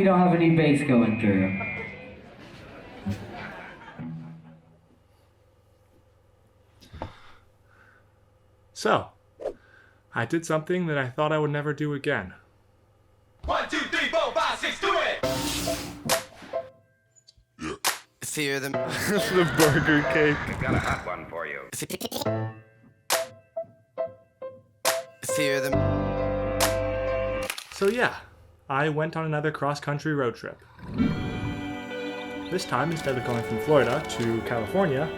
don't have any bass going through. So, I did something that I thought I would never do again. 1, 2, 3, 4, 5, 6, do it! Fear them. The burger cake. I've got a hot one for you. Fear them. So yeah, I went on another cross-country road trip. This time, instead of going from Florida to California,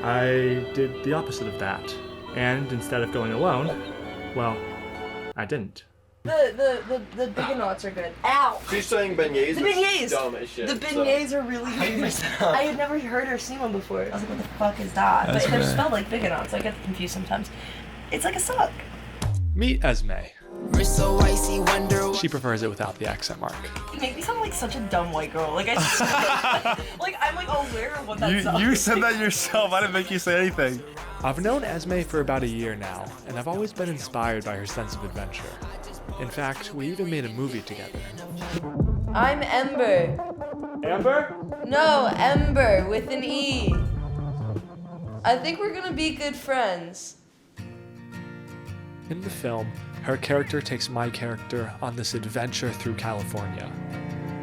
I did the opposite of that. And instead of going alone, well, I didn't. The Biganots are good. Ow! She's saying beignets. The beignets! Dumb as shit. The beignets are really good. I had never heard or seen one before. I was like, what the fuck is that? That's But they're right. spelled like Biganots. I get confused sometimes. It's like a sock. Meet Esme. Wrist so icy, wonder. She prefers it without the accent mark. You make me sound like such a dumb white girl. Like, like I'm like aware of what that sounds. You said that yourself. I didn't make you say anything. I've known Esme for about a year now, and I've always been inspired by her sense of adventure. In fact, we even made a movie together. I'm Ember. Amber? No, Ember with an E. I think we're gonna be good friends. In the film, her character takes my character on this adventure through California.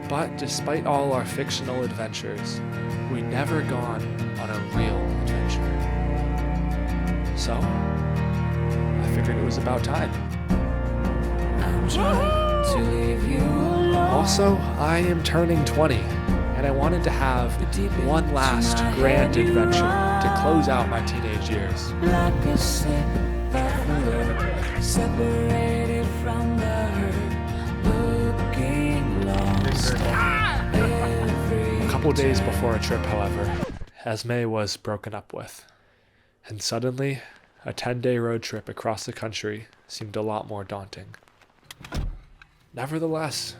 But despite all our fictional adventures, we'd never gone on a real adventure. So, I figured it was about time. Also, I am turning 20, and I wanted to have one last grand adventure to close out my teenage years. Separated from the hurt, looking lost. A couple days before a trip, however, Esme was broken up with. And suddenly, a 10-day road trip across the country seemed a lot more daunting. Nevertheless,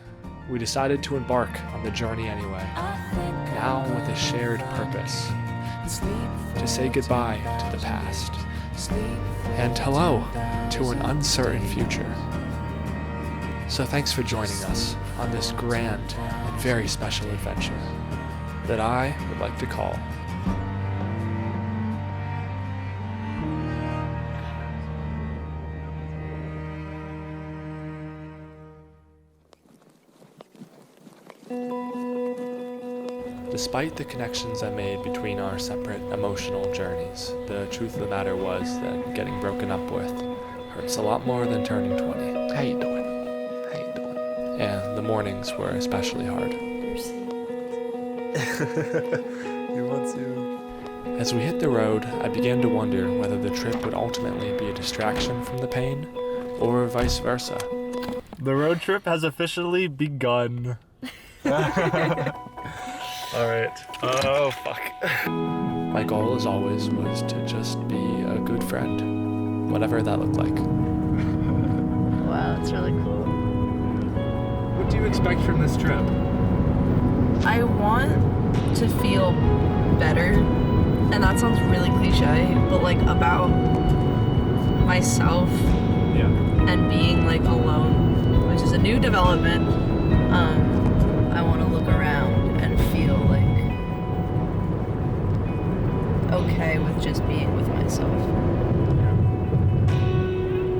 we decided to embark on the journey anyway, now with a shared purpose, to say goodbye to the past, and hello to an uncertain future. So thanks for joining us on this grand and very special adventure that I would like to call Despite the connections I made between our separate emotional journeys, the truth of the matter was that getting broken up with hurts a lot more than turning 20. How you doing? How you doing? And the mornings were especially hard. You want to? As we hit the road, I began to wonder whether the trip would ultimately be a distraction from the pain, or vice versa. The road trip has officially begun. Alright. Oh, fuck. My goal, as always, was to just be a good friend, whatever that looked like. Wow, that's really cool. What do you expect from this trip? I want to feel better, and that sounds really cliche, but like about myself and being like alone, which is a new development. I want to look around and feel like okay with just being with myself.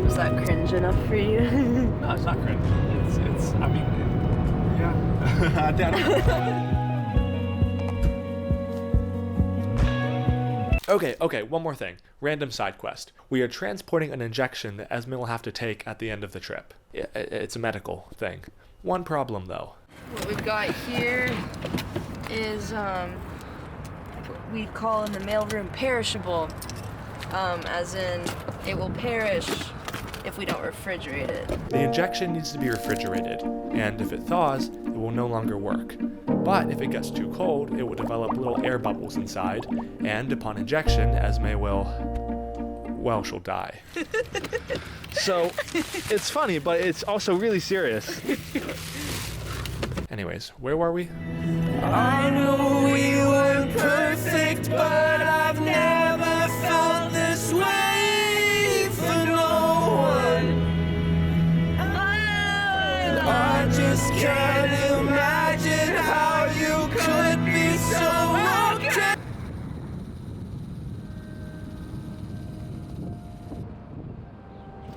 Was that cringe enough for you? No, it's not cringe. It's I mean, yeah. Okay, one more thing. Random side quest. We are transporting an injection that Esme will have to take at the end of the trip. It's a medical thing. One problem, though. What we've got here is what we call in the mailroom perishable, as in it will perish if we don't refrigerate it. The injection needs to be refrigerated, and if it thaws, it will no longer work. But if it gets too cold, it will develop little air bubbles inside, and upon injection, Esme will, well, she'll die. So, it's funny, but it's also really serious. Anyways, where were we? I know we weren't perfect, but I've never felt this way for no one. I just can't imagine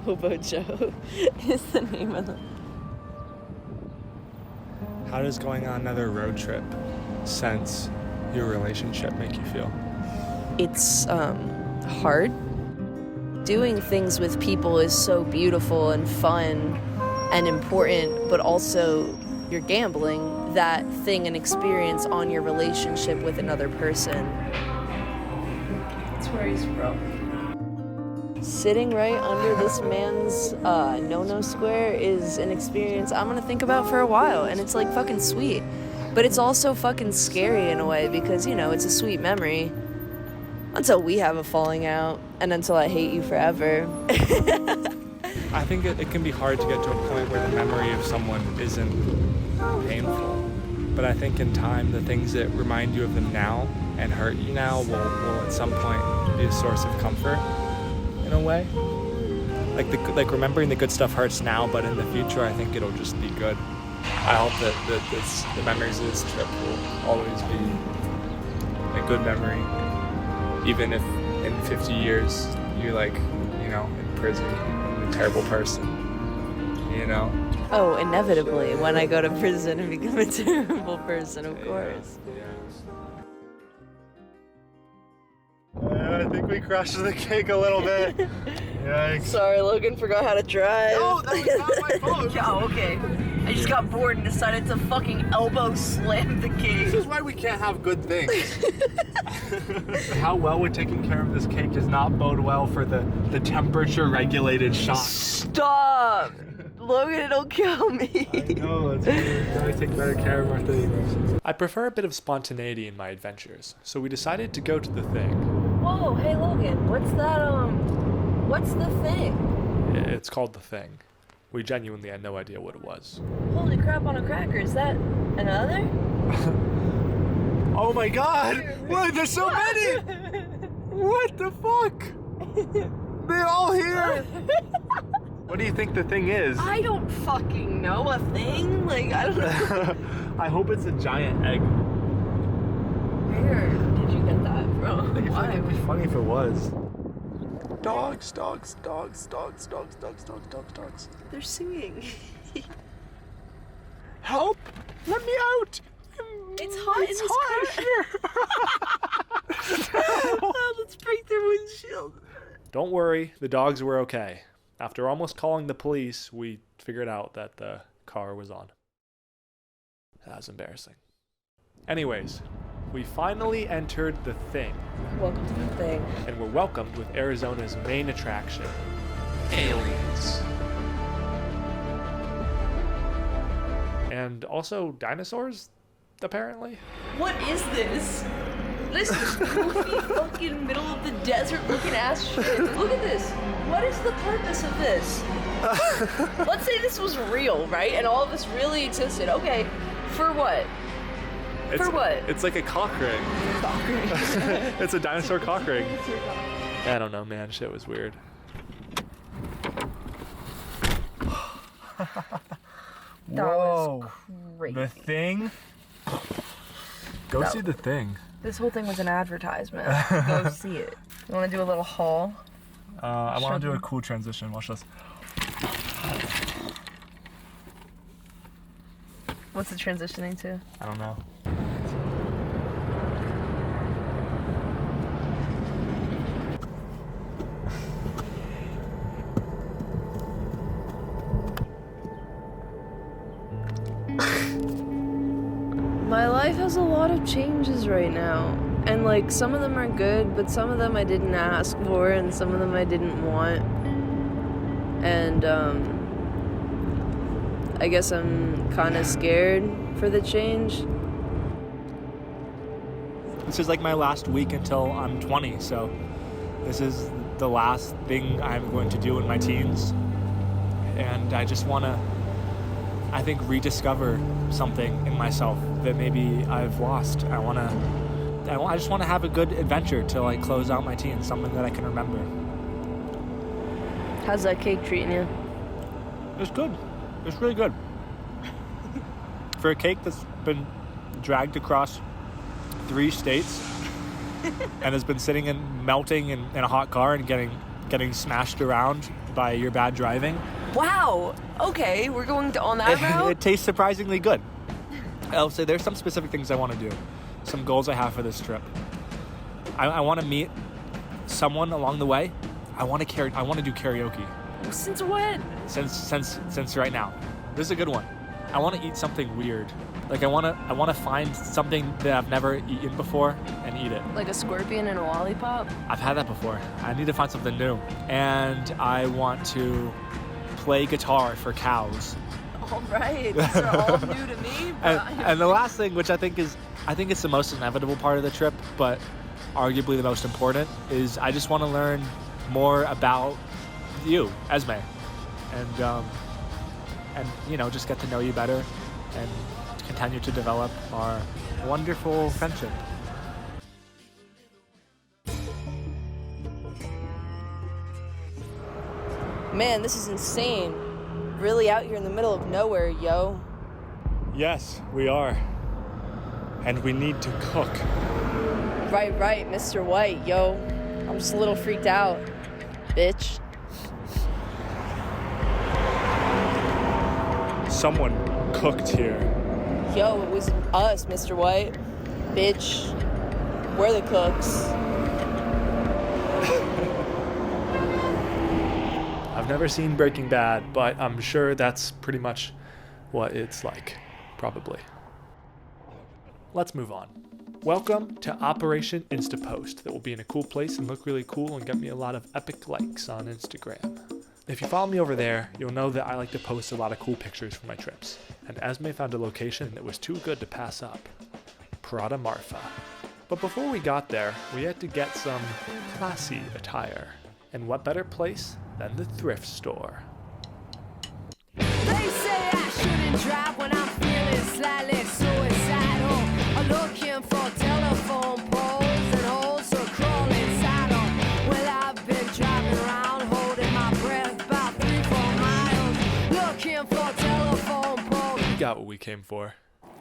Hobo Joe is the name of the... How does going on another road trip since your relationship make you feel? It's hard. Doing things with people is so beautiful and fun and important, but also you're gambling that thing and experience on your relationship with another person. That's where he's from. Sitting right under this man's no-no square is an experience I'm gonna think about for a while, and it's like fucking sweet. But it's also fucking scary in a way because, you know, it's a sweet memory. Until we have a falling out, and until I hate you forever. I think it can be hard to get to a point where the memory of someone isn't painful. But I think in time, the things that remind you of them now and hurt you now will at some point be a source of comfort, in a way. Like remembering the good stuff hurts now, but in the future, I think it'll just be good. I hope that the memories of this trip will always be a good memory. Even if in 50 years you're like, you know, in prison, a terrible person, you know? Oh, inevitably, when I go to prison and become a terrible person, of course. I think we crushed the cake a little bit. Yikes. Sorry, Logan forgot how to drive. No, that was not my fault. Yeah, okay. I just got bored and decided to fucking elbow slam the cake. This is why we can't have good things. How well we're taking care of this cake does not bode well for the temperature regulated shot. Stop! Logan, it'll kill me. I know, it's weird. Gotta take better care of our things. I prefer a bit of spontaneity in my adventures, so we decided to go to the thing. Whoa, hey Logan, what's the thing? It's called the thing. We genuinely had no idea what it was. Holy crap on a cracker, is that another? Oh my god! What? There's so many! What the fuck? They're all here! What do you think the thing is? I don't fucking know a thing. Like, I don't know. I hope it's a giant egg. Where did you get that from? Why? It'd be funny if it was. Dogs, dogs, dogs, dogs, dogs, dogs, dogs, dogs, dogs. They're singing. Help! Let me out! It's hot in this car. Oh, let's break their windshield. Don't worry, the dogs were okay. After almost calling the police, we figured out that the car was on. That was embarrassing. Anyways, we finally entered the thing. Welcome to the thing. And were welcomed with Arizona's main attraction, aliens. And also dinosaurs, apparently. What is this? This is goofy fucking middle of the desert looking ass shit. Look at this. What is the purpose of this? Let's say this was real, right? And all of this really existed. Okay, for what? For what? It's like a cock ring. It's a dinosaur cock ring. I don't know, man. Shit was weird. That was crazy. The thing? Go see the thing. This whole thing was an advertisement. Go see it. You want to do a little haul? I want to do a cool transition. Watch this. What's it transitioning to? I don't know. My life has a lot of changes right now. And like some of them are good, but some of them I didn't ask for and some of them I didn't want. And I guess I'm kind of scared for the change. This is like my last week until I'm 20, so this is the last thing I'm going to do in my teens. And I just want to, I think, rediscover something in myself that maybe I've lost. I just want to have a good adventure to like close out my teens, something that I can remember. How's that cake treating you? It's good. It's really good. For a cake that's been dragged across 3 states and has been sitting and melting in a hot car and getting getting smashed around by your bad driving. Wow. Okay, we're going on that route. It tastes surprisingly good. I'll say there's some specific things I want to do, some goals I have for this trip. I want to meet someone along the way. I want to do karaoke. Since when? Since right now. This is a good one. I want to eat something weird. Like I want to find something that I've never eaten before and eat it. Like a scorpion and a lollipop? I've had that before. I need to find something new. And I want to play guitar for cows. All right. These are all new to me. And the last thing, which I think it's the most inevitable part of the trip, but arguably the most important, is I just want to learn more about you, Esme, and just get to know you better and continue to develop our wonderful friendship. Man, this is insane. Really out here in the middle of nowhere, yo. Yes, we are. And we need to cook. Right, Mr. White, yo. I'm just a little freaked out, bitch. Someone cooked here. Yo, it was us, Mr. White. Bitch. We're the cooks. I've never seen Breaking Bad, but I'm sure that's pretty much what it's like, probably. Let's move on. Welcome to Operation Instapost, that will be in a cool place and look really cool and get me a lot of epic likes on Instagram. If you follow me over there, you'll know that I like to post a lot of cool pictures from my trips, and Esme found a location that was too good to pass up, Prada Marfa. But before we got there, we had to get some classy attire, and what better place than the thrift store. They say I shouldn't drive when I'm feeling slightly suicidal. I'm looking for telephone poles and holes to crawl inside them. Well, I've been driving around holding my breath about 3-4 miles. Looking for telephone poles. We got what we came for.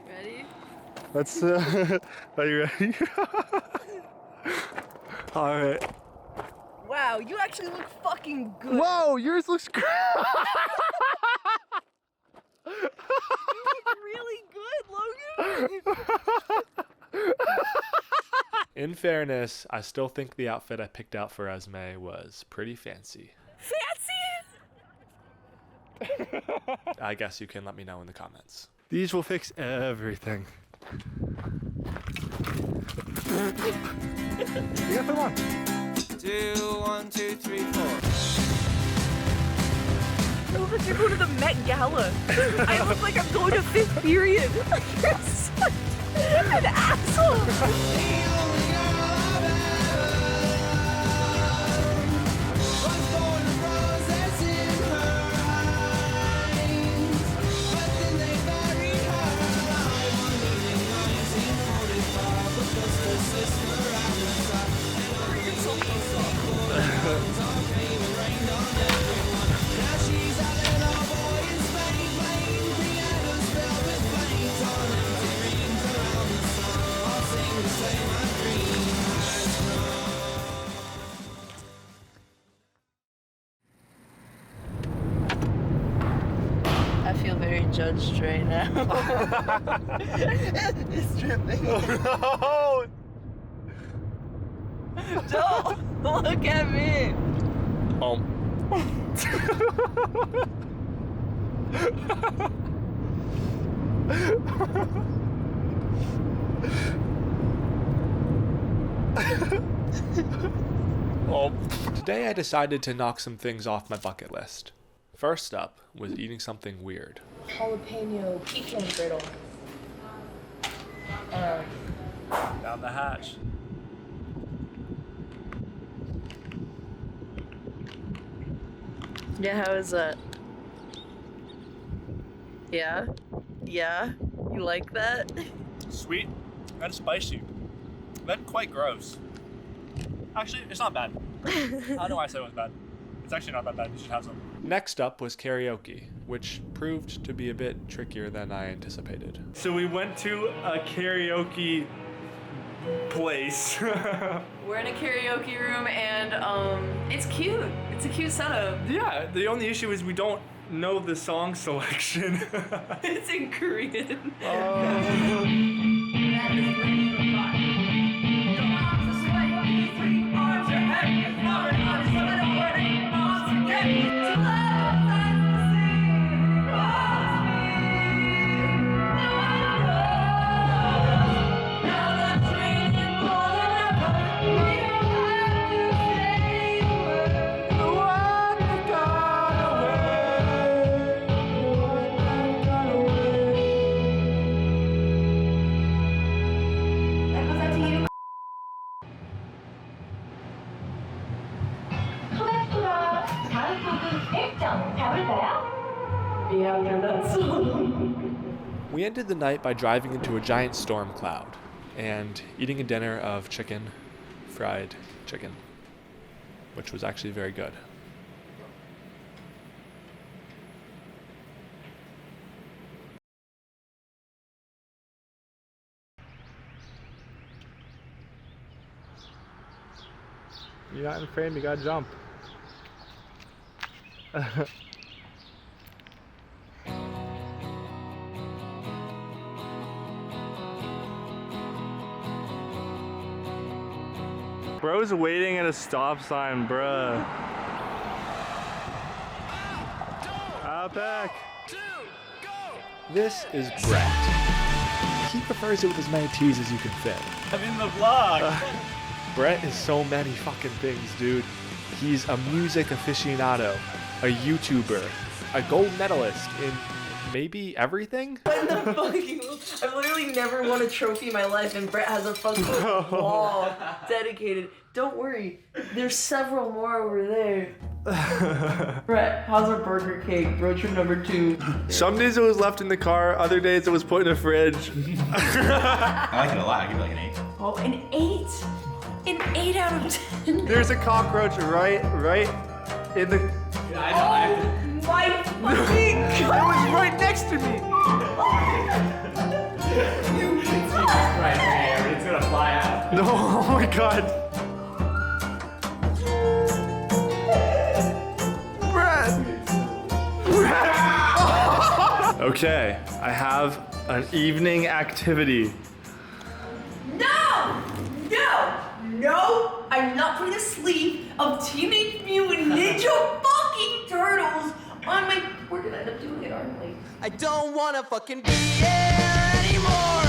Ready? Let's, are you ready? All right. Wow, you actually look fucking good. Whoa, yours looks great. You look really good, Logan. In fairness, I still think the outfit I picked out for Esme was pretty fancy. Fancy? I guess you can let me know in the comments. These will fix everything. You got them on. 2, 1, 2, 3, 4. I look like you're going to the Met Gala. I look like I'm going to fifth period. You're such an asshole. I feel very judged right now. It's dripping. Oh, Don't look at me. Today I decided to knock some things off my bucket list. First up was eating something weird. Jalapeno pecan brittle. down the hatch. Yeah, how is that? Yeah? Yeah? You like that? Sweet and spicy. Then quite gross. Actually, it's not bad. I don't know why I said it was bad. It's actually not that bad. You should have some. Next up was karaoke, which proved to be a bit trickier than I anticipated. So we went to a karaoke place. We're in a karaoke room and it's cute. It's a cute setup. Yeah, the only issue is we don't know the song selection. It's in Korean. We ended the night by driving into a giant storm cloud and eating a dinner of fried chicken, which was actually very good. You're not in frame, you gotta jump. Bro's waiting at a stop sign, bruh. Out back. This is Brett. He prefers it with as many T's as you can fit. I'm in the vlog. Brett is so many fucking things, dude. He's a music aficionado, a YouTuber, a gold medalist in maybe everything? I've literally never won a trophy in my life, and Brett has a fucking wall dedicated. Don't worry, there's several more over there. Brett, how's our burger cake? Road trip number 2. Some days it was left in the car, other days it was put in a fridge. I like it a lot. I give it like an 8. Oh, an 8? An 8 out of 10? There's a cockroach right in the... Oh my fucking It god! was right next to me! Right there, it's gonna fly out. No, oh my god. Brett! Okay, I have an evening activity. No! I'm not putting a sleeve of Teenage Mutant Ninja fucking Turtles on my... We're gonna end up doing it, aren't we? I don't wanna fucking be here anymore.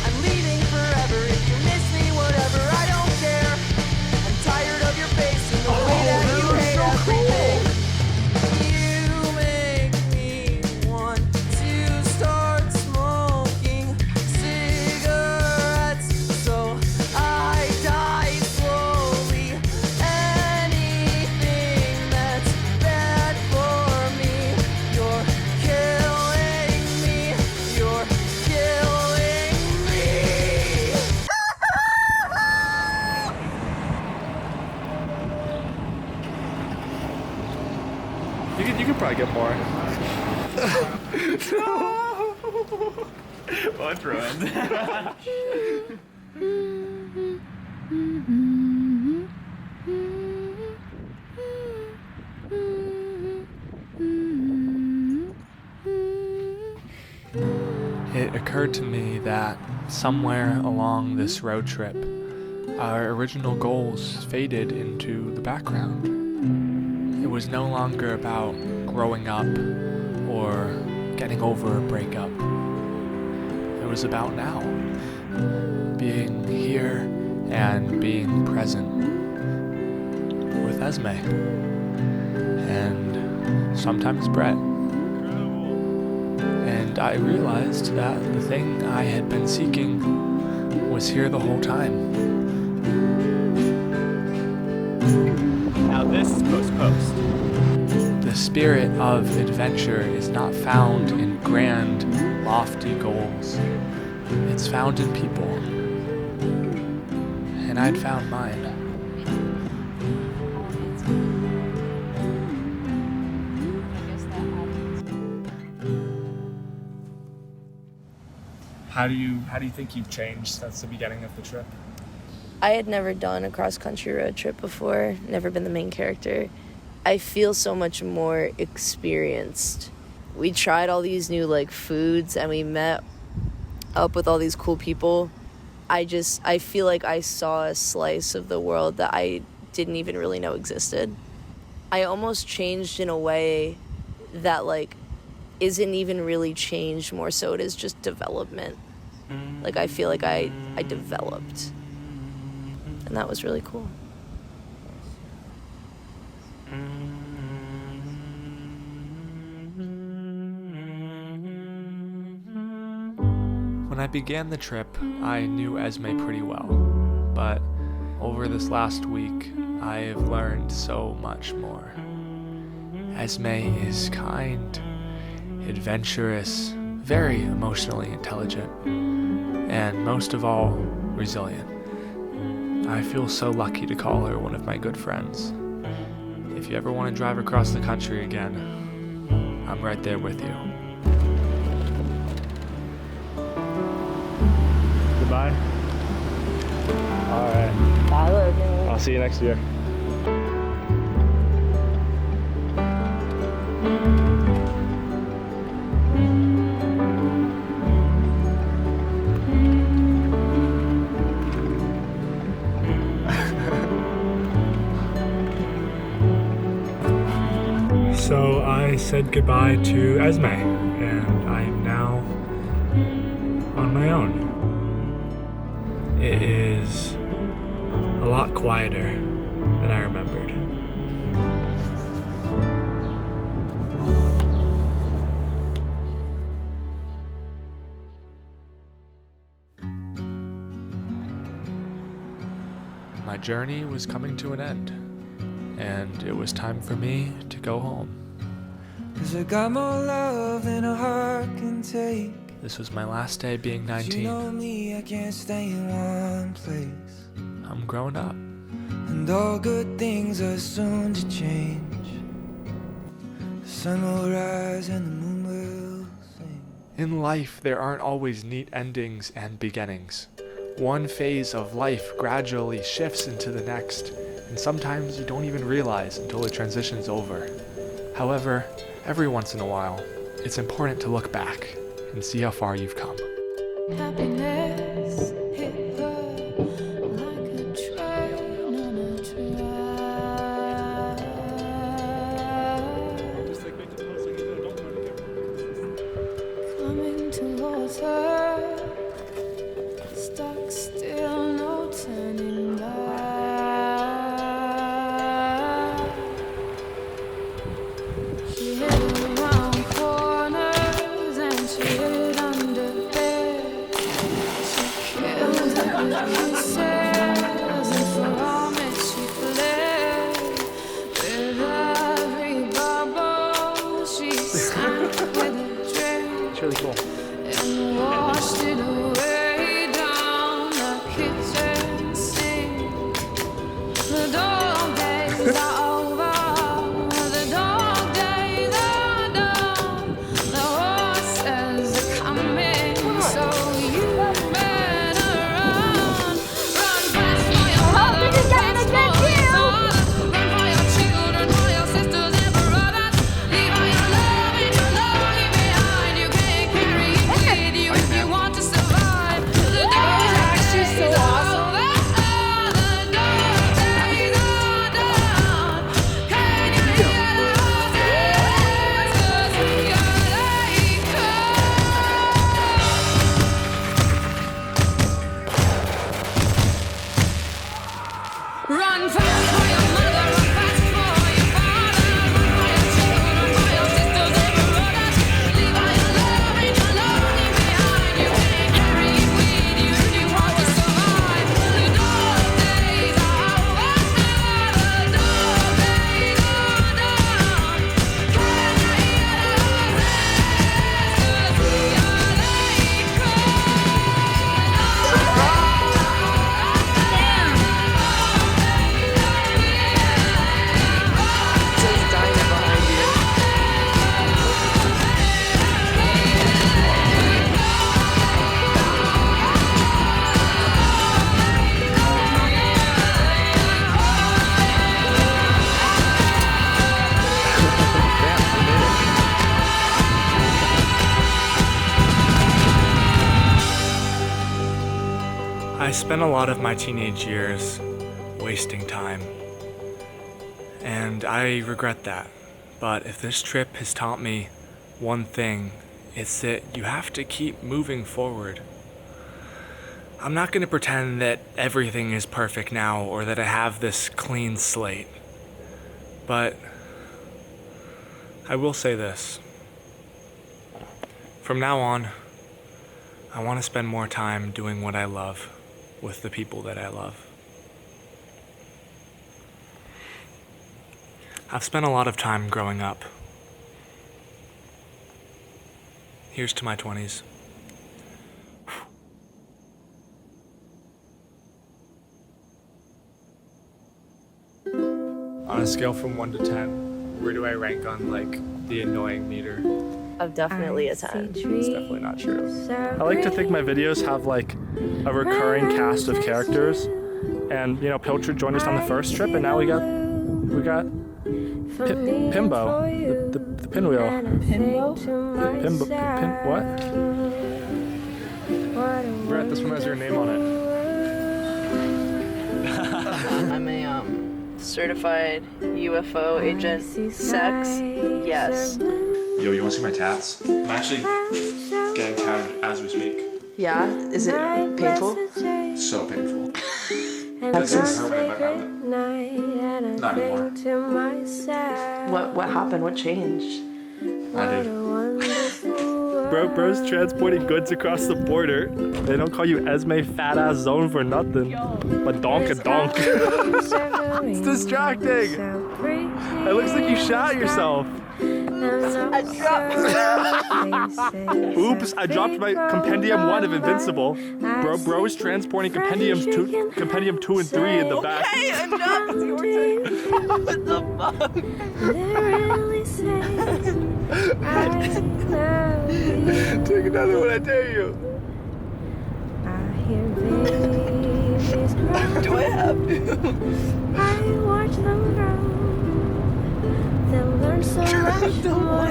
I'm leaving forever. If you miss me, whatever, I don't care. I'm tired of your face and the way that you hate everything. You make me want to start smoking cigarettes, so I die slowly. Anything that's bad for me, you're killing me. You're killing me. You could probably get more. Well, it's ruined. It occurred to me that somewhere along this road trip, our original goals faded into the background. It was no longer about growing up or getting over a breakup. It was about now, being here and being present with Esme. And sometimes Brett. And I realized that the thing I had been seeking was here the whole time. Now this is post. The spirit of adventure is not found in grand, lofty goals. It's found in people. And I'd found mine. How do you think you've changed since the beginning of the trip? I had never done a cross-country road trip before, never been the main character. I feel so much more experienced. We tried all these new foods and we met up with all these cool people. I feel like I saw a slice of the world that I didn't even really know existed. I almost changed in a way that isn't even really change, more so it is just development. I feel like I developed. And that was really cool. When I began the trip, I knew Esme pretty well, but over this last week, I have learned so much more. Esme is kind, adventurous, very emotionally intelligent, and most of all, resilient. I feel so lucky to call her one of my good friends. If you ever want to drive across the country again, I'm right there with you. Goodbye. All right. Bye, Logan. I'll see you next year. So I said goodbye to Esme, and I'm now on my own. It is a lot quieter than I remembered. My journey was coming to an end, and it was time for me to go home. 'Cause I got more love than a heart can take. This was my last day being You 19. know me, I can't stay in one place. I'm grown up. And all good things are soon to change. The sun will rise and the moon will sing. In life, there aren't always neat endings and beginnings. One phase of life gradually shifts into the next, and sometimes you don't even realize until the transition's over. However, every once in a while, it's important to look back and see how far you've come. Happiness hit her like a train on a track. Coming towards her, stuck still, no turning back. She hid around corners and she hid under bed. She killed every says and from it she fled. With every bubble she sank with a drink. It's really cool. And washed it away down the kitchen sink. The dog days are over. The dog days are done. The horses are coming, so you better run. Run fast for your mother, run fast for your father, run for your children, for your sisters and brothers. Leave all your love and your lonely behind. You can't carry it with you if you want to survive. The dog days are over. The dog days are done. Can you hear the horses? 'Cause we are like Run fast for your mother, run fast for your father, run for your children, for your sisters and brothers. Leave all your love and your lonely behind. You can't carry it with you if you want to survive. The dog days are over. The dog days are done. Can you hear the horses? 'Cause we are like spent a lot of my teenage years wasting time, and I regret that. But if this trip has taught me one thing, it's that you have to keep moving forward. I'm not going to pretend that everything is perfect now or that I have this clean slate. But I will say this. From now on, I want to spend more time doing what I love with the people that I love. I've spent a lot of time growing up. Here's to my 20s. On a scale from 1 to 10, where do I rank on like the annoying meter? I'm definitely a 10. It's definitely not true. I like to think my videos have like a recurring cast of characters, and you know, Pilchard joined us on the first trip, and now we got Pimbo, the pinwheel. What? Brett, this one has your name on it. I'm a certified UFO agent. Sex, yes. Yo, you want to see my tats? I'm actually getting tagged as we speak. Yeah? Is it painful? So painful. This is hurt when I bite my lip. Not anymore. What happened? What changed? I did. Bro's transporting goods across the border. They don't call you Esme Fat Ass Zone for nothing. But donk. It's distracting. It looks like you shot yourself. Oops, I dropped my Compendium 1 of Invincible. Bro is transporting Compendium 2 and 3 in the back. Hey, enough! It's your turn. What the fuck? Take another one, I dare you. Do I have to? I watch them grow. They'll learn so much more.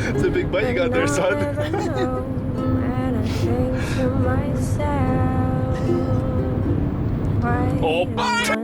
It's a big butt you got there, son. And I think to myself, why Oh. did I